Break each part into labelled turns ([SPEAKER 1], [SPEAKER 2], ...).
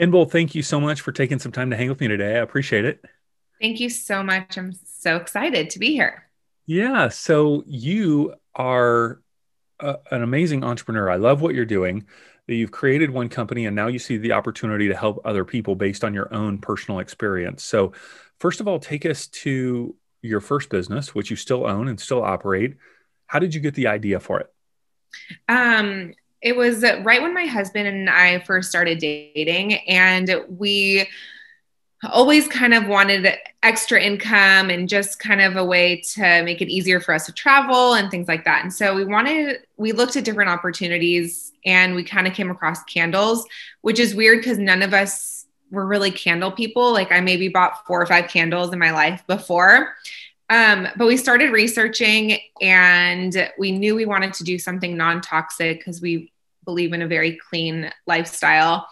[SPEAKER 1] Inbal, thank you so much for taking some time to hang with me today. I appreciate it.
[SPEAKER 2] Thank you so much. I'm so excited to be here.
[SPEAKER 1] Yeah, so you are an amazing entrepreneur. I love what you're doing. That you've created one company and now you see the opportunity to help other people based on your own personal experience. So, first of all, take us to your first business, which you still own and still operate. How did you get the idea for it?
[SPEAKER 2] Um, it was right when my husband and I first started dating, and we always kind of wanted extra income and just kind of a way to make it easier for us to travel and things like that. And so we looked at different opportunities and we kind of came across candles, which is weird because none of us were really candle people. Like I maybe bought 4 or 5 candles in my life before. But we started researching and we knew we wanted to do something non-toxic because we believe in a very clean lifestyle.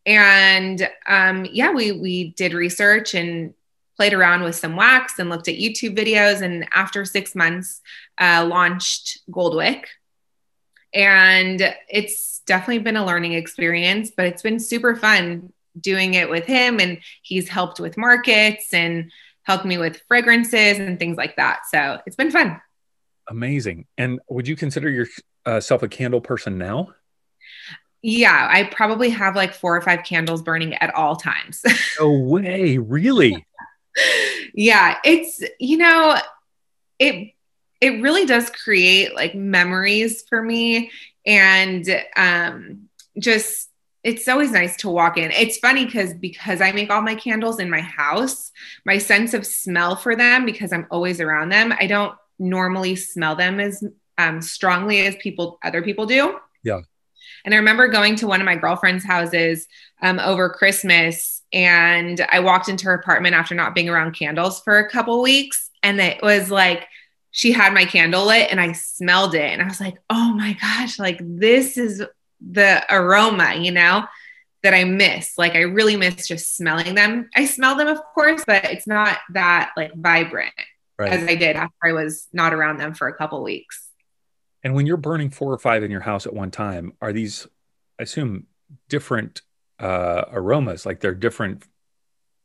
[SPEAKER 2] And yeah, we did research and played around with some wax and looked at YouTube videos. And after 6 months, launched GOLDWICK. And it's definitely been a learning experience, but it's been super fun doing it with him. And he's helped with markets and helped me with fragrances and things like that. So it's been fun.
[SPEAKER 1] Amazing. And would you consider yourself a candle person now?
[SPEAKER 2] Yeah, I probably have like 4 or 5 candles burning at all times.
[SPEAKER 1] No way, really?
[SPEAKER 2] Yeah, it it really does create like memories for me and just it's always nice to walk in. It's funny because I make all my candles in my house, my sense of smell for them because I'm always around them. I don't normally smell them as strongly as other people do.
[SPEAKER 1] Yeah.
[SPEAKER 2] And I remember going to one of my girlfriend's houses over Christmas, and I walked into her apartment after not being around candles for a couple weeks, and it was like she had my candle lit, and I smelled it, and I was like, "Oh my gosh! Like this is the aroma, that I miss. Like I really miss just smelling them. I smell them, of course, but it's not that like vibrant
[SPEAKER 1] Right.
[SPEAKER 2] as I did after I was not around them for a couple weeks."
[SPEAKER 1] And when you're burning four or five in your house at one time, are these, I assume, different aromas? Like they're different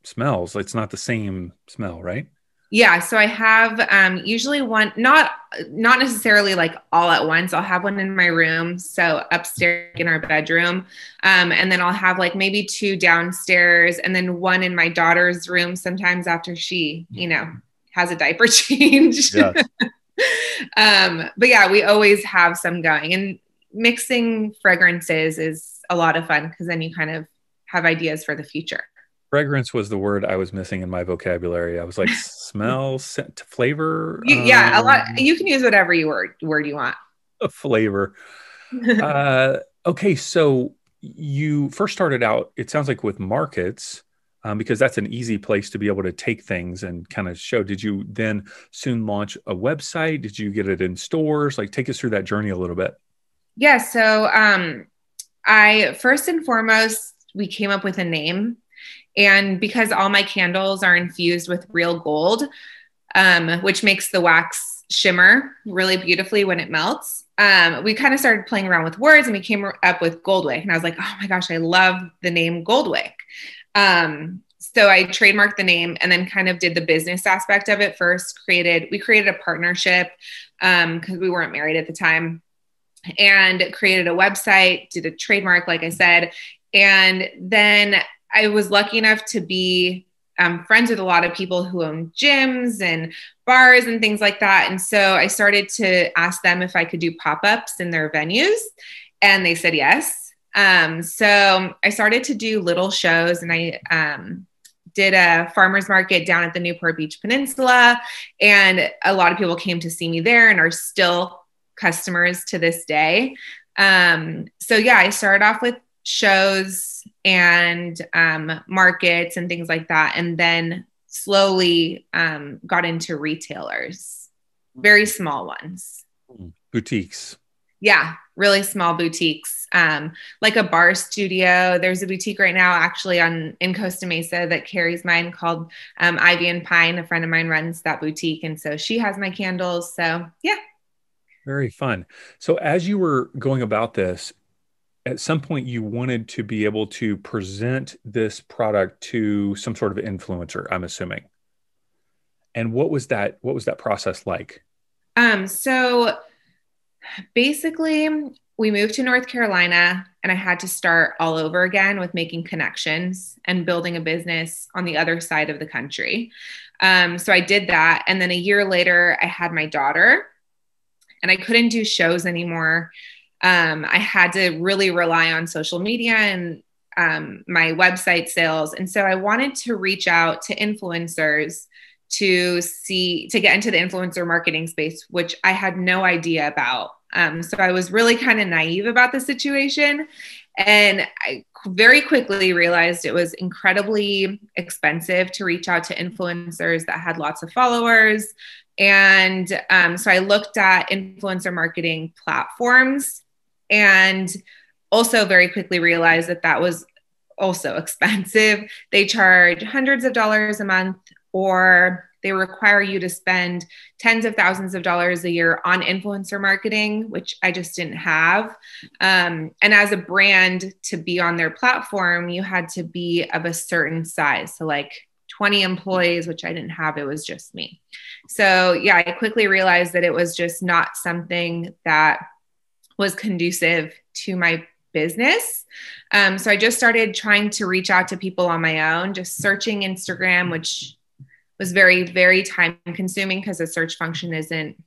[SPEAKER 1] smells. It's not the same smell, right?
[SPEAKER 2] Yeah, so I have usually one, not necessarily like all at once. I'll have one in my room, so upstairs in our bedroom, and then I'll have like maybe 2 downstairs, and then one in my daughter's room. Sometimes after she, has a diaper change.
[SPEAKER 1] Yes.
[SPEAKER 2] But yeah, we always have some going, and mixing fragrances is a lot of fun because then you kind of have ideas for the future.
[SPEAKER 1] Fragrance was the word I was missing in my vocabulary. I was like, smell, scent, flavor,
[SPEAKER 2] Yeah, a lot. You can use whatever word you want.
[SPEAKER 1] a flavor. Okay, so you first started out, it sounds like with markets, because that's an easy place to be able to take things and kind of show. Did you then soon launch a website? Did you get it in stores? Like, take us through that journey a little bit.
[SPEAKER 2] Yeah, so I first and foremost, we came up with a name. And because all my candles are infused with real gold, which makes the wax shimmer really beautifully when it melts, we kind of started playing around with words and we came up with Goldwick. And I was like, oh my gosh, I love the name Goldwick. So I trademarked the name and then kind of did the business aspect of it first. We created a partnership because we weren't married at the time, and created a website, did a trademark, like I said. And then I was lucky enough to be friends with a lot of people who own gyms and bars and things like that. And so I started to ask them if I could do pop-ups in their venues, and they said yes. So I started to do little shows, and I did a farmer's market down at the Newport Beach Peninsula. And a lot of people came to see me there and are still customers to this day. So yeah, I started off with shows and markets and things like that. And then slowly got into retailers, very small ones.
[SPEAKER 1] Boutiques.
[SPEAKER 2] Yeah, really small boutiques, like a bar studio. There's a boutique right now actually in Costa Mesa that carries mine called Ivy and Pine. A friend of mine runs that boutique. And so she has my candles. So yeah.
[SPEAKER 1] Very fun. So as you were going about this, at some point you wanted to be able to present this product to some sort of influencer, I'm assuming. And what was that process like?
[SPEAKER 2] So basically, we moved to North Carolina and I had to start all over again with making connections and building a business on the other side of the country. So I did that. And then a year later, I had my daughter and I couldn't do shows anymore. I had to really rely on social media and my website sales. And so I wanted to reach out to influencers to get into the influencer marketing space, which I had no idea about. So I was really kind of naive about the situation. And I very quickly realized it was incredibly expensive to reach out to influencers that had lots of followers. And so I looked at influencer marketing platforms and also very quickly realized that that was also expensive. They charge hundreds of dollars a month, or they require you to spend tens of thousands of dollars a year on influencer marketing, which I just didn't have. And as a brand, to be on their platform, you had to be of a certain size. So like 20 employees, which I didn't have. It was just me. So yeah, I quickly realized that it was just not something that was conducive to my business. So I just started trying to reach out to people on my own, just searching Instagram, which was very, very time consuming because the search function isn't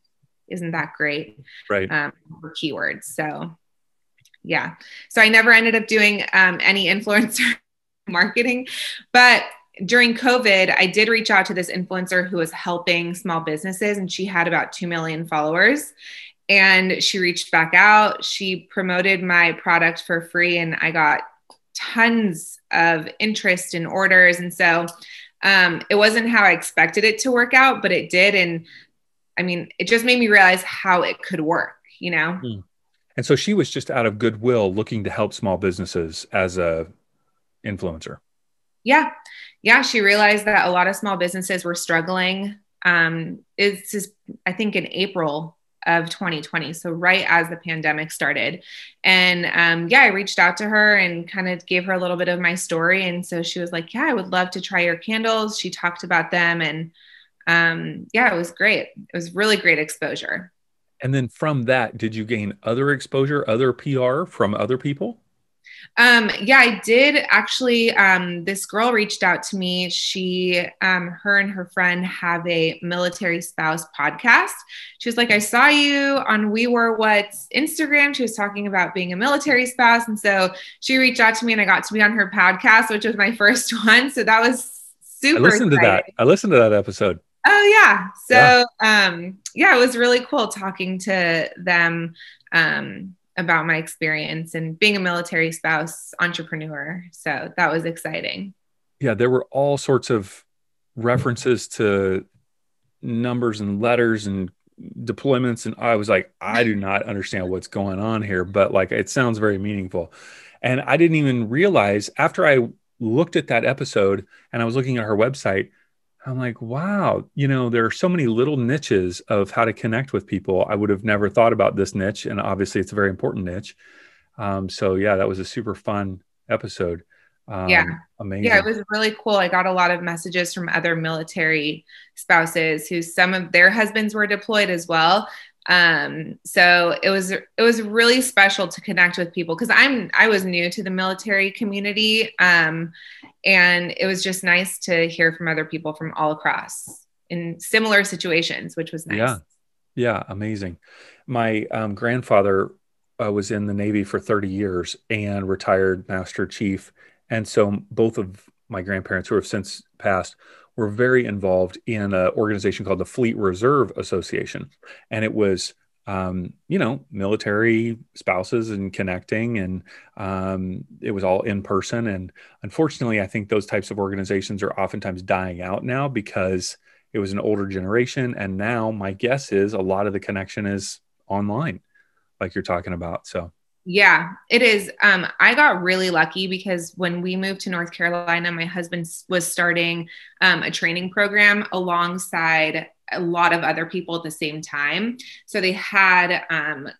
[SPEAKER 2] that great
[SPEAKER 1] Right.
[SPEAKER 2] for keywords. So yeah, so I never ended up doing any influencer marketing, but during COVID, I did reach out to this influencer who was helping small businesses, and she had about 2 million followers. And she reached back out. She promoted my product for free, and I got tons of interest in orders. And so it wasn't how I expected it to work out, but it did. And I mean, it just made me realize how it could work, you know?
[SPEAKER 1] Mm. And so she was just out of goodwill looking to help small businesses as a influencer.
[SPEAKER 2] Yeah. Yeah. She realized that a lot of small businesses were struggling. It's just, I think in April of 2020. So right as the pandemic started. And yeah, I reached out to her and kind of gave her a little bit of my story. And so she was like, yeah, I would love to try your candles. She talked about them. And yeah, it was great. It was really great exposure.
[SPEAKER 1] And then from that, did you gain other exposure, other PR from other people?
[SPEAKER 2] Yeah, I did actually. This girl reached out to me. She, her and her friend have a military spouse podcast. She was like, I saw you on We Were What's Instagram. She was talking about being a military spouse. And so she reached out to me and I got to be on her podcast, which was my first one. So that was
[SPEAKER 1] I
[SPEAKER 2] super
[SPEAKER 1] listened to that.
[SPEAKER 2] exciting.
[SPEAKER 1] I listened to that episode.
[SPEAKER 2] Oh yeah.
[SPEAKER 1] Yeah.
[SPEAKER 2] So yeah, it was really cool talking to them about my experience and being a military spouse entrepreneur. So that was exciting.
[SPEAKER 1] Yeah. There were all sorts of references to numbers and letters and deployments. And I was like, I do not understand what's going on here, but like it sounds very meaningful. And I didn't even realize after I looked at that episode and I was looking at her website, I'm like, wow, there are so many little niches of how to connect with people. I would have never thought about this niche. And obviously, it's a very important niche. So, yeah, that was a super fun episode.
[SPEAKER 2] Yeah. Yeah, it
[SPEAKER 1] Amazing.
[SPEAKER 2] was really cool. I got a lot of messages from other military spouses who some of their husbands were deployed as well. So it was really special to connect with people because I was new to the military community. And it was just nice to hear from other people from all across in similar situations, which was nice.
[SPEAKER 1] Yeah. Yeah. Amazing. My grandfather was in the Navy for 30 years and retired Master Chief. And so both of my grandparents, who have since passed, were very involved in an organization called the Fleet Reserve Association. And it was, military spouses and connecting, and it was all in person. And unfortunately, I think those types of organizations are oftentimes dying out now because it was an older generation. And now my guess is a lot of the connection is online, like you're talking about. So.
[SPEAKER 2] Yeah, it is. I got really lucky because when we moved to North Carolina, my husband was starting a training program alongside a lot of other people at the same time. So they had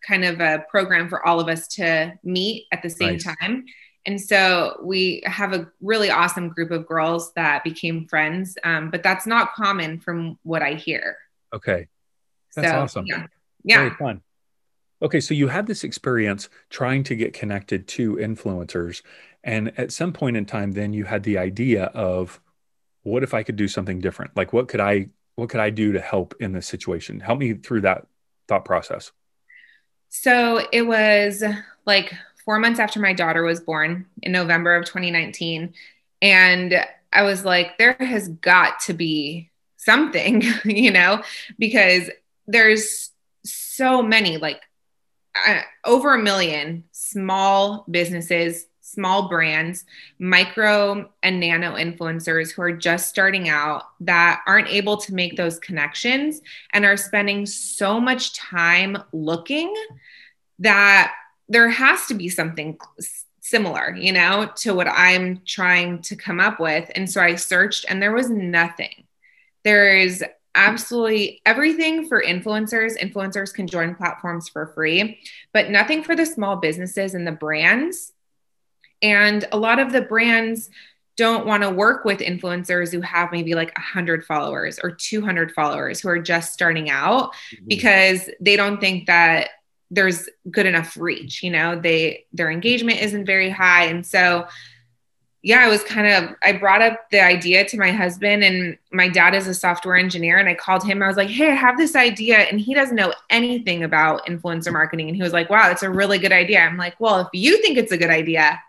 [SPEAKER 2] kind of a program for all of us to meet at the same
[SPEAKER 1] Nice.
[SPEAKER 2] time. And so we have a really awesome group of girls that became friends. But that's not common from what I hear.
[SPEAKER 1] Okay. That's
[SPEAKER 2] So
[SPEAKER 1] awesome.
[SPEAKER 2] yeah.
[SPEAKER 1] Very
[SPEAKER 2] Yeah.
[SPEAKER 1] fun. Okay, so you had this experience trying to get connected to influencers, and at some point in time, then you had the idea of what if I could do something different? Like what could I do to help in this situation? Help me through that thought process.
[SPEAKER 2] So it was like 4 months after my daughter was born in November of 2019. And I was like, there has got to be something, because there's so many, like over 1 million small businesses, small brands, micro and nano influencers who are just starting out that aren't able to make those connections and are spending so much time looking that there has to be something similar, to what I'm trying to come up with. And so I searched and there was nothing. There is absolutely everything for influencers. Influencers can join platforms for free, but nothing for the small businesses and the brands. And a lot of the brands don't want to work with influencers who have maybe like 100 followers or 200 followers who are just starting out
[SPEAKER 1] Mhm.
[SPEAKER 2] because they don't think that there's good enough reach. Their engagement isn't very high. And so yeah, I brought up the idea to my husband, and my dad is a software engineer. And I called him. I was like, hey, I have this idea. And he doesn't know anything about influencer marketing. And he was like, wow, that's a really good idea. I'm like, well, if you think it's a good idea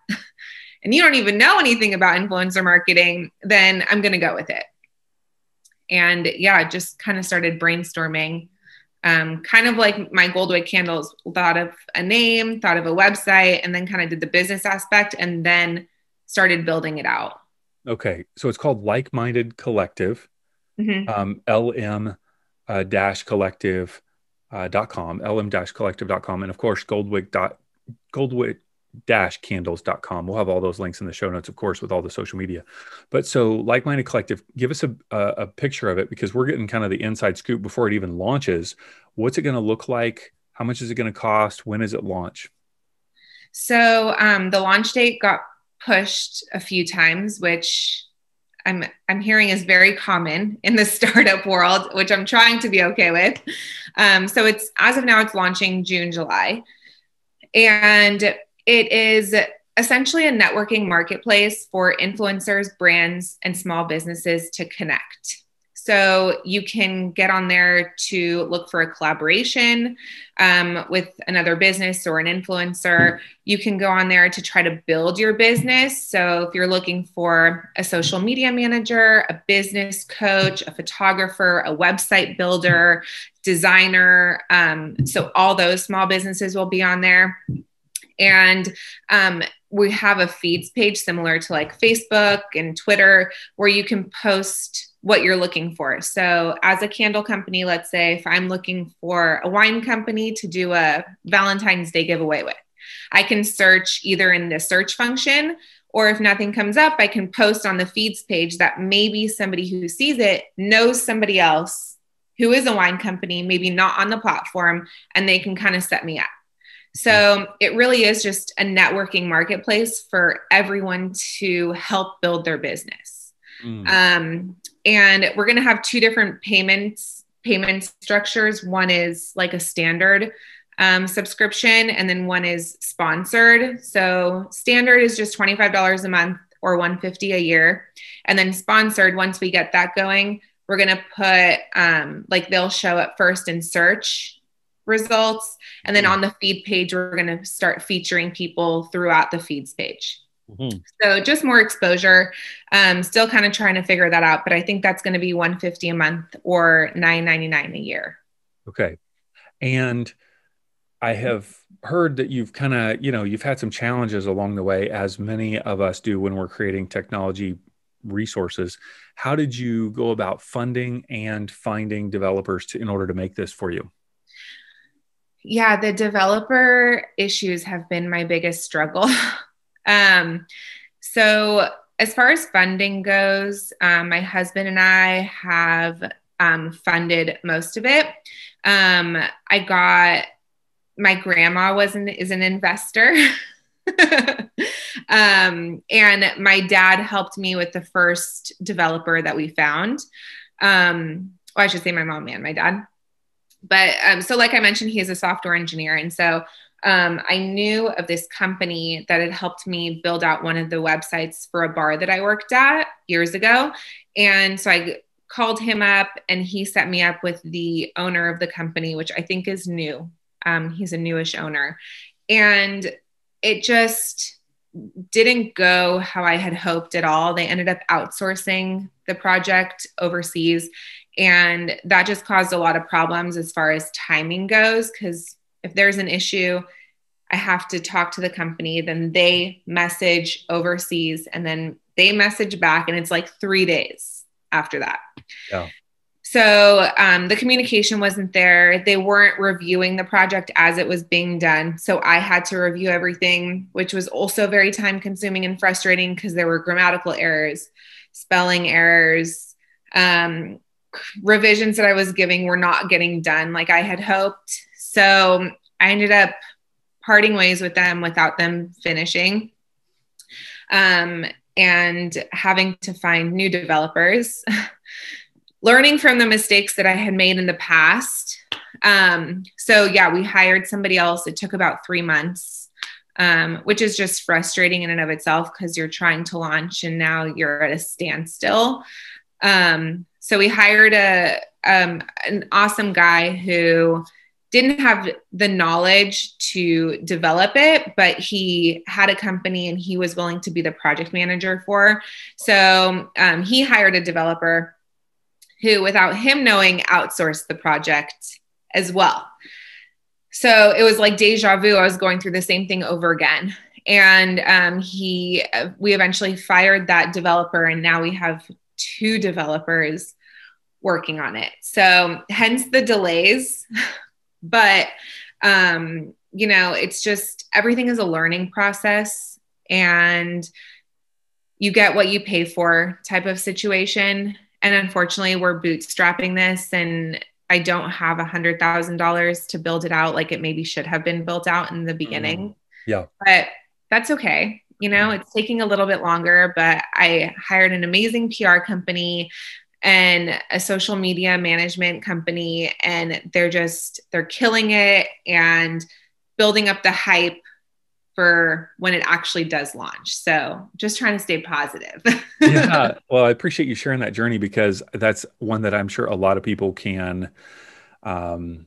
[SPEAKER 2] and you don't even know anything about influencer marketing, then I'm going to go with it. And yeah, just kind of started brainstorming, kind of like my GOLDWICK candles, thought of a name, thought of a website, and then kind of did the business aspect and then started building it out.
[SPEAKER 1] Okay, so it's called Like Minded Collective,
[SPEAKER 2] Mm-hmm.
[SPEAKER 1] LM dash collective .com, lm dash collective.com, and of course, goldwick dash candles.com. We'll have all those links in the show notes, of course, with all the social media. But so, Like Minded Collective, give us a picture of it because we're getting kind of the inside scoop before it even launches. What's it going to look like? How much is it going to cost? When does it launch?
[SPEAKER 2] So the launch date got pushed a few times, which I'm hearing is very common in the startup world, which I'm trying to be okay with. So it's as of now, it's launching June, July, and it is essentially a networking marketplace for influencers, brands, and small businesses to connect. So you can get on there to look for a collaboration with another business or an influencer. You can go on there to try to build your business. So if you're looking for a social media manager, a business coach, a photographer, a website builder, designer, so all those small businesses will be on there. And we have a feeds page similar to like Facebook and Twitter where you can post what you're looking for. So as a candle company, let's say if I'm looking for a wine company to do a Valentine's Day giveaway with, I can search either in the search function, or if nothing comes up, I can post on the feeds page that maybe somebody who sees it knows somebody else who is a wine company, maybe not on the platform, and they can kind of set me up. So it really is just a networking marketplace for everyone to help build their business.
[SPEAKER 1] Mm.
[SPEAKER 2] And we're going to have two different payment structures. One is like a standard subscription, and then one is sponsored. So standard is just $25 a month or $150 a year. And then sponsored, once we get that going, we're going to put like they'll show up first in search results. And then on the feed page, we're going to start featuring people throughout the feeds page.
[SPEAKER 1] Mm-hmm.
[SPEAKER 2] So just more exposure. Still kind of trying to figure that out, but I think that's going to be $150 a month or $9.99 a year.
[SPEAKER 1] Okay. And I have heard that you've kind of, you've had some challenges along the way, as many of us do when we're creating technology resources. How did you go about funding and finding developers in order to make this for you?
[SPEAKER 2] Yeah, the developer issues have been my biggest struggle. So as far as funding goes, my husband and I have funded most of it. I got my grandma is an investor. And my dad helped me with the first developer that we found. Well, I should say my mom and my dad. But so like I mentioned, he is a software engineer. And so I knew of this company that had helped me build out one of the websites for a bar that I worked at years ago. And so I called him up and he set me up with the owner of the company, which I think is new. He's a newish owner. And it just didn't go how I had hoped at all. They ended up outsourcing the project overseas. And that just caused a lot of problems as far as timing goes, because if there's an issue, I have to talk to the company, then they message overseas, and then they message back, and it's like 3 days after that.
[SPEAKER 1] Yeah.
[SPEAKER 2] So the communication wasn't there. They weren't reviewing the project as it was being done. So I had to review everything, which was also very time consuming and frustrating because there were grammatical errors, spelling errors, revisions that I was giving were not getting done like I had hoped. So I ended up parting ways with them without them finishing, and having to find new developers, learning from the mistakes that I had made in the past. So yeah, we hired somebody else. It took about 3 months, which is just frustrating in and of itself because you're trying to launch and now you're at a standstill. So we hired an awesome guy who didn't have the knowledge to develop it, but he had a company and he was willing to be the project manager for. So he hired a developer who, without him knowing, outsourced the project as well. So it was like deja vu. I was going through the same thing over again. And we eventually fired that developer, and now we have 2 developers working on it. So hence the delays. But, it's just, everything is a learning process, and you get what you pay for type of situation. And unfortunately, we're bootstrapping this, and I don't have $100,000 to build it out like it maybe should have been built out in the beginning.
[SPEAKER 1] Yeah.
[SPEAKER 2] But that's okay. It's taking a little bit longer, but I hired an amazing PR company and a social media management company, and they're killing it and building up the hype for when it actually does launch. So just trying to stay positive.
[SPEAKER 1] Yeah. Well, I appreciate you sharing that journey, because that's one that I'm sure a lot of people can, resonate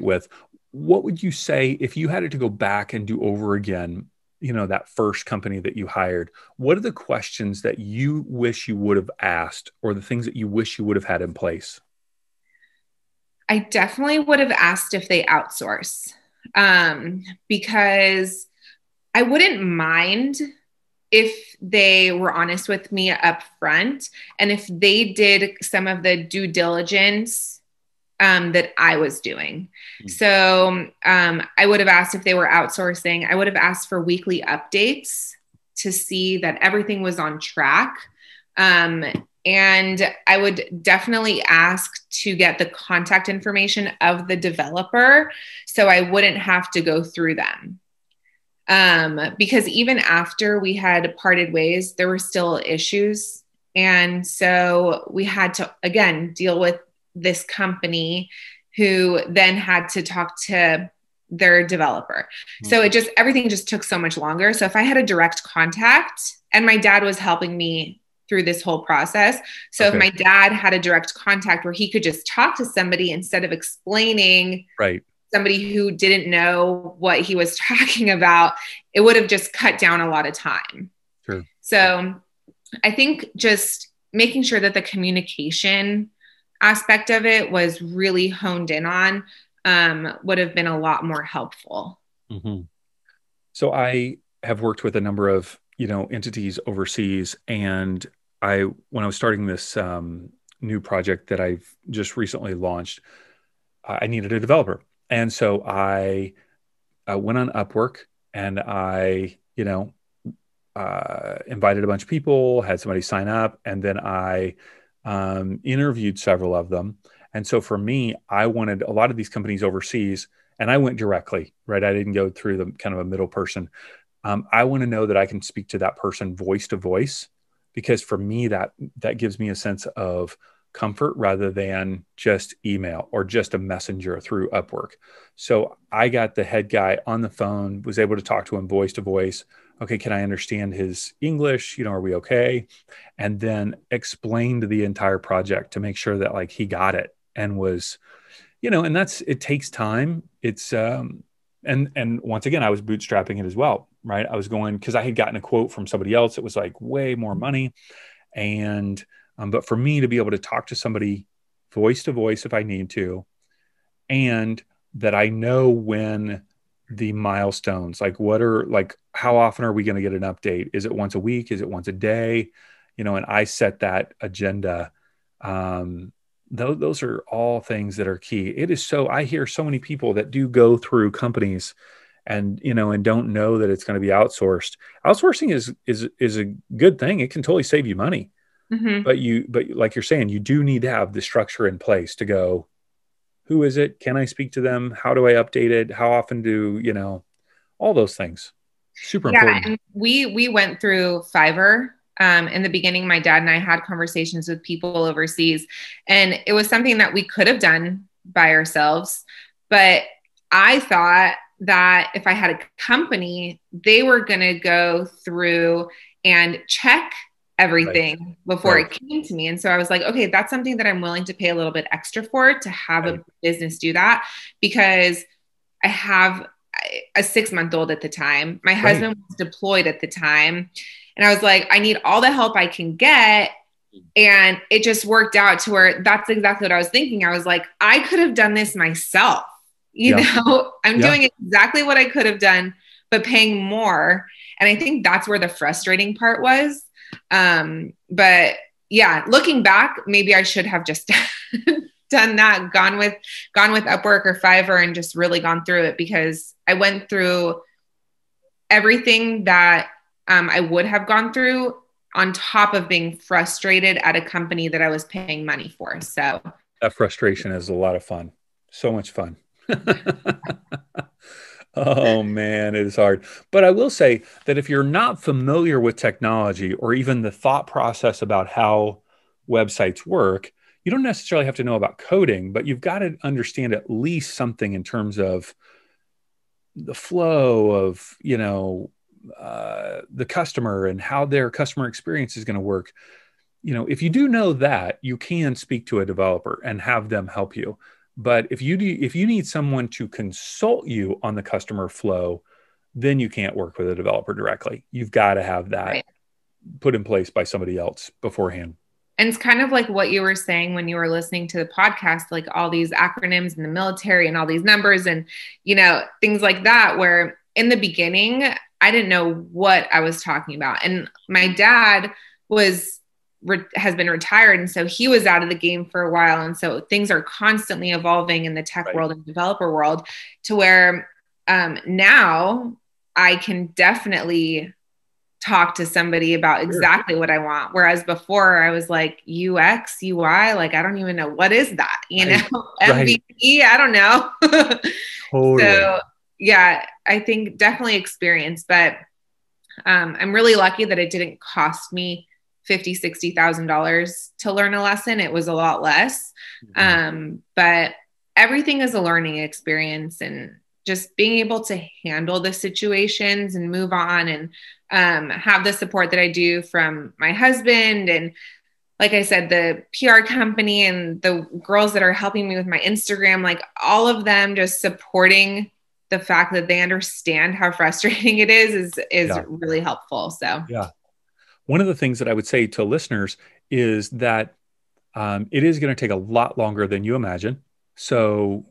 [SPEAKER 1] with. What would you say if you had to go back and do over again, that first company that you hired? What are the questions that you wish you would have asked, or the things that you wish you would have had in place?
[SPEAKER 2] I definitely would have asked if they outsource, because I wouldn't mind if they were honest with me up front, and if they did some of the due diligence that I was doing. So I would have asked if they were outsourcing. I would have asked for weekly updates to see that everything was on track. And I would definitely ask to get the contact information of the developer so I wouldn't have to go through them. Because even after we had parted ways, there were still issues. And so we had to, again, deal with this company who then had to talk to their developer. So everything just took so much longer. So if I had a direct contact, and my dad was helping me through this whole process. So if my dad had a direct contact where he could just talk to somebody instead of explaining,
[SPEAKER 1] right,
[SPEAKER 2] somebody who didn't know what he was talking about, it would have just cut down a lot of time.
[SPEAKER 1] Sure.
[SPEAKER 2] So I think just making sure that the communication aspect of it was really honed in on would have been a lot more helpful.
[SPEAKER 1] Mm-hmm. So I have worked with a number of, entities overseas, and when I was starting this new project that I've just recently launched, I needed a developer. And so I went on Upwork, and I, invited a bunch of people, had somebody sign up, and then I interviewed several of them. And so for me, I wanted a lot of these companies overseas, and I went directly, right? I didn't go through the kind of a middle person. I want to know that I can speak to that person voice to voice, because for me, that gives me a sense of comfort rather than just email or just a messenger through Upwork. So I got the head guy on the phone, was able to talk to him voice to voice. Okay, can I understand his English? Are we okay? And then explained the entire project to make sure that like he got it and was, and it takes time. It's and once again, I was bootstrapping it as well, right? I was going because I had gotten a quote from somebody else. It was like way more money. And but for me to be able to talk to somebody voice to voice if I need to, and that I know when the milestones, like how often are we going to get an update? Is it once a week? Is it once a day? And I set that agenda. Those are all things that are key. I hear so many people that do go through companies and don't know that it's going to be outsourced. Outsourcing is a good thing. It can totally save you money.
[SPEAKER 2] Mm-hmm.
[SPEAKER 1] But like you're saying, you do need to have the structure in place to go, who is it? Can I speak to them? How do I update it? How often all those things. Super important.
[SPEAKER 2] And we went through Fiverr. In the beginning, my dad and I had conversations with people overseas, and it was something that we could have done by ourselves. But I thought that if I had a company, they were going to go through and check everything before it came to me. And so I was like, okay, that's something that I'm willing to pay a little bit extra for, to have a business do that, because I have a 6-month-old at the time. My husband was deployed at the time. And I was like, I need all the help I can get. And it just worked out to where that's exactly what I was thinking. I was like, I could have done this myself. I'm doing exactly what I could have done, but paying more. And I think that's where the frustrating part was. But yeah, looking back, maybe I should have just done that, gone with Upwork or Fiverr and just really gone through it, because I went through everything that I would have gone through, on top of being frustrated at a company that I was paying money for. So
[SPEAKER 1] that frustration is a lot of fun. So much fun. Oh man, it is hard. But I will say that if you're not familiar with technology or even the thought process about how websites work, you don't necessarily have to know about coding, but you've got to understand at least something in terms of the flow of, the customer and how their customer experience is going to work. If you do know that, you can speak to a developer and have them help you. But if you need someone to consult you on the customer flow, then you can't work with a developer directly. You've got to have that put in place by somebody else beforehand.
[SPEAKER 2] And it's kind of like what you were saying when you were listening to the podcast, like all these acronyms in the military and all these numbers and, things like that, where in the beginning, I didn't know what I was talking about. And my dad has been retired. And so he was out of the game for a while. And so things are constantly evolving in the tech world and developer world, to where now I can definitely talk to somebody about exactly what I want. Whereas before I was like UX, UI, like, I don't even know what is that, MVP, I don't know. Totally. So yeah, I think definitely experience, but I'm really lucky that it didn't cost me $50,000, $60,000 to learn a lesson. It was a lot less. But everything is a learning experience, and just being able to handle the situations and move on, and have the support that I do from my husband. And like I said, the PR company and the girls that are helping me with my Instagram, like all of them just supporting the fact that they understand how frustrating it is really helpful. So
[SPEAKER 1] yeah. One of the things that I would say to listeners is that it is going to take a lot longer than you imagine. So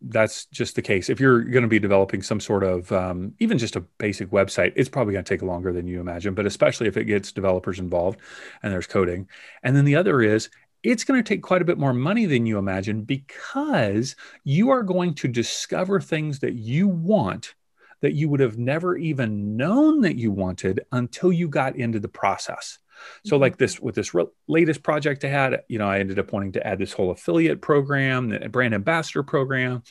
[SPEAKER 1] that's just the case. If you're going to be developing some sort of, even just a basic website, it's probably going to take longer than you imagine, but especially if it gets developers involved and there's coding. And then the other is, it's going to take quite a bit more money than you imagine, because you are going to discover things that you want that you would have never even known that you wanted until you got into the process. So like this, with this latest project I had, I ended up wanting to add this whole affiliate program, the brand ambassador program.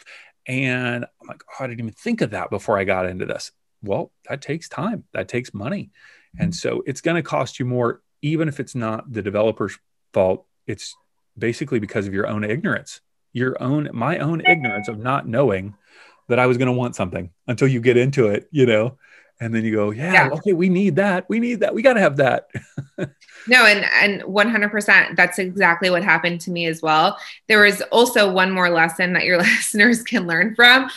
[SPEAKER 1] And I'm like, oh, I didn't even think of that before I got into this. Well, that takes time. That takes money. And so it's going to cost you more, even if it's not the developer's fault. It's basically because of your own ignorance, my own ignorance of not knowing that I was going to want something until you get into it, and then you go, yeah, okay, we need that. We need that. We got to have that.
[SPEAKER 2] No, and 100%, that's exactly what happened to me as well. There was also one more lesson that your listeners can learn from.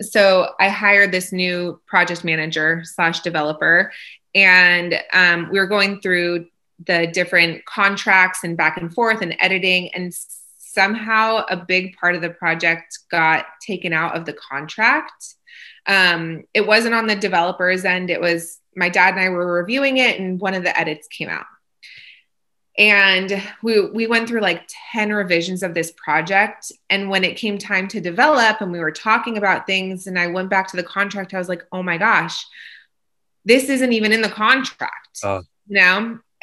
[SPEAKER 2] So I hired this new project manager / developer, and we were going through the different contracts and back and forth and editing, and somehow a big part of the project got taken out of the contract. It wasn't on the developer's end. It was my dad and I were reviewing it, and one of the edits came out. And we went through like 10 revisions of this project. And when it came time to develop and we were talking about things and I went back to the contract, I was like, oh my gosh, this isn't even in the contract,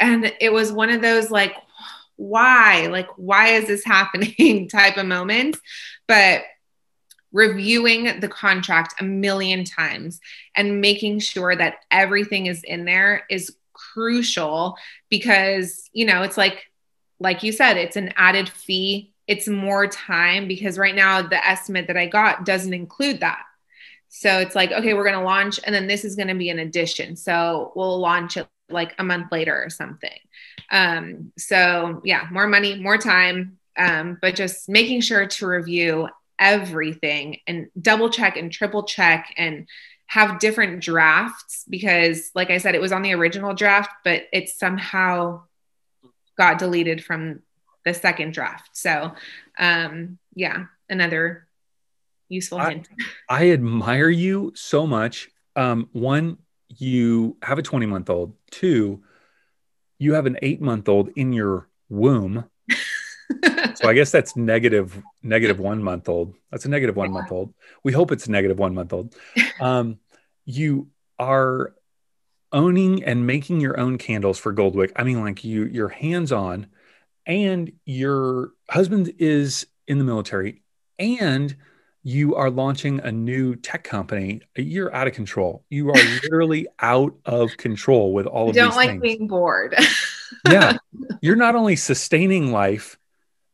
[SPEAKER 2] And it was one of those like, why is this happening type of moments. But reviewing the contract a million times and making sure that everything is in there is crucial, because, it's like you said, it's an added fee. It's more time, because right now the estimate that I got doesn't include that. So it's like, okay, we're going to launch, and then this is going to be an addition. So we'll launch it like a month later or something. So yeah, more money, more time, but just making sure to review everything and double check and triple check and have different drafts, because like I said, it was on the original draft, but it somehow got deleted from the second draft. So another useful hint.
[SPEAKER 1] I admire you so much. One, you have a 20-month-old. Two, you have an 8-month-old in your womb. So I guess that's negative 1 month old. That's a negative 1 month old. We hope it's a negative 1 month old. You are owning and making your own candles for GOLDWICK. I mean, like you're hands-on, and your husband is in the military, and you are launching a new tech company. You're out of control. You are literally out of control with all of these things.
[SPEAKER 2] Don't like being bored.
[SPEAKER 1] Yeah. You're not only sustaining life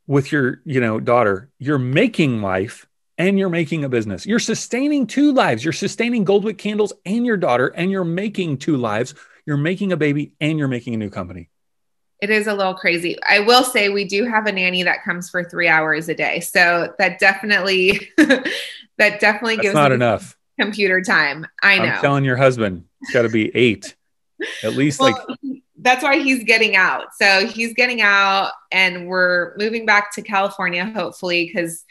[SPEAKER 1] with your, daughter, you're making life, and you're making a business. You're sustaining 2 lives. You're sustaining GOLDWICK candles and your daughter, and you're making 2 lives. You're making a baby, and you're making a new company.
[SPEAKER 2] It is a little crazy. I will say we do have a nanny that comes for 3 hours a day. So that definitely, gives
[SPEAKER 1] not enough
[SPEAKER 2] computer time. I know.
[SPEAKER 1] I'm telling your husband, it's got to be 8, at least.
[SPEAKER 2] That's why he's getting out. So he's getting out, and we're moving back to California, hopefully, because,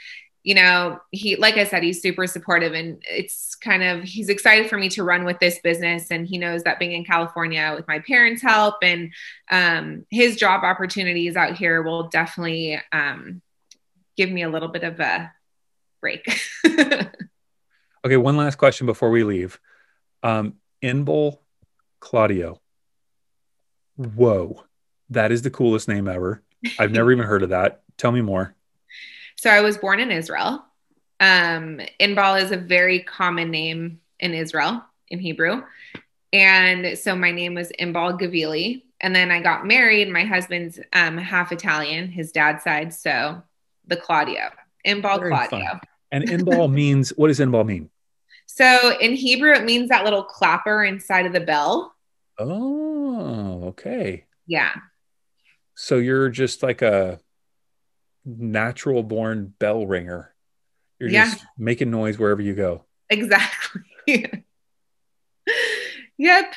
[SPEAKER 2] he, like I said, he's super supportive, and it's he's excited for me to run with this business. And he knows that being in California with my parents' help and his job opportunities out here will definitely give me a little bit of a break.
[SPEAKER 1] Okay. One last question before we leave. Inbal Claudio. Whoa. That is the coolest name ever. I've never even heard of that. Tell me more.
[SPEAKER 2] So I was born in Israel. Inbal is a very common name in Israel in Hebrew. And so my name was Inbal Gavili. And then I got married. My husband's half Italian, his dad's side. So the Claudio, Inbal
[SPEAKER 1] Very
[SPEAKER 2] Claudio.
[SPEAKER 1] Fun. And Inbal means, what does Inbal mean?
[SPEAKER 2] So in Hebrew, it means that little clapper inside of the bell.
[SPEAKER 1] Oh, okay.
[SPEAKER 2] Yeah.
[SPEAKER 1] So you're just like a natural born bell ringer. You're just making noise wherever you go.
[SPEAKER 2] Exactly. Yep.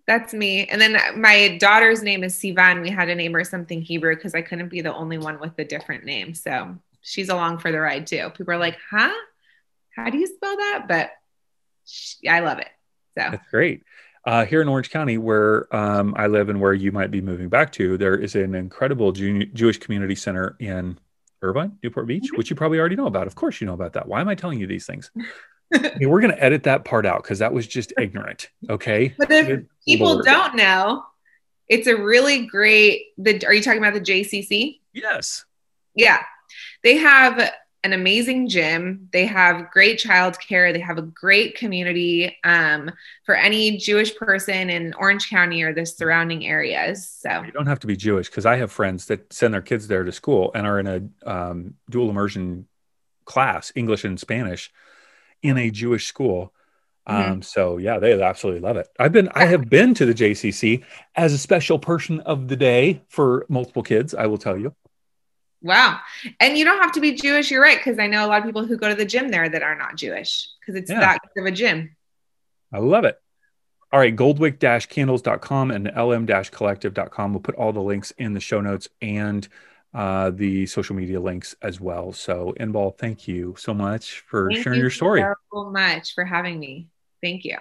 [SPEAKER 2] That's me. And then my daughter's name is Sivan. We had to name her something Hebrew because I couldn't be the only one with a different name. So she's along for the ride too. People are like, huh? How do you spell that? But I love it. So
[SPEAKER 1] that's great. Here in Orange County, where I live and where you might be moving back to, there is an incredible Jewish community center in Irvine, Newport Beach, which you probably already know about. Of course you know about that. Why am I telling you these things? Okay, we're going to edit that part out because that was just ignorant. Okay.
[SPEAKER 2] But if people don't know, It's a really great, are you talking about the JCC?
[SPEAKER 1] Yes.
[SPEAKER 2] Yeah. They have an amazing gym. They have great childcare. They have a great community for any Jewish person in Orange County or the surrounding areas. So
[SPEAKER 1] You don't have to be Jewish because I have friends that send their kids there to school and are in a dual immersion class, English and Spanish, in a Jewish school.
[SPEAKER 2] mhm.
[SPEAKER 1] So yeah, they absolutely love it. I
[SPEAKER 2] Yeah.
[SPEAKER 1] have been to the JCC as a special person of the day for multiple kids, I will tell you.
[SPEAKER 2] Wow. And you don't have to be Jewish. You're right. Cause I know a lot of people who go to the gym there that are not Jewish because it's
[SPEAKER 1] Yeah,
[SPEAKER 2] that good of a gym.
[SPEAKER 1] I love it. All right, goldwick-candles.com and lm-collective.com. We'll put all the links in the show notes and the social media links as well. So, Inbal, thank you so much for
[SPEAKER 2] Thank
[SPEAKER 1] sharing
[SPEAKER 2] you
[SPEAKER 1] your story.
[SPEAKER 2] so much for having me. Thank you.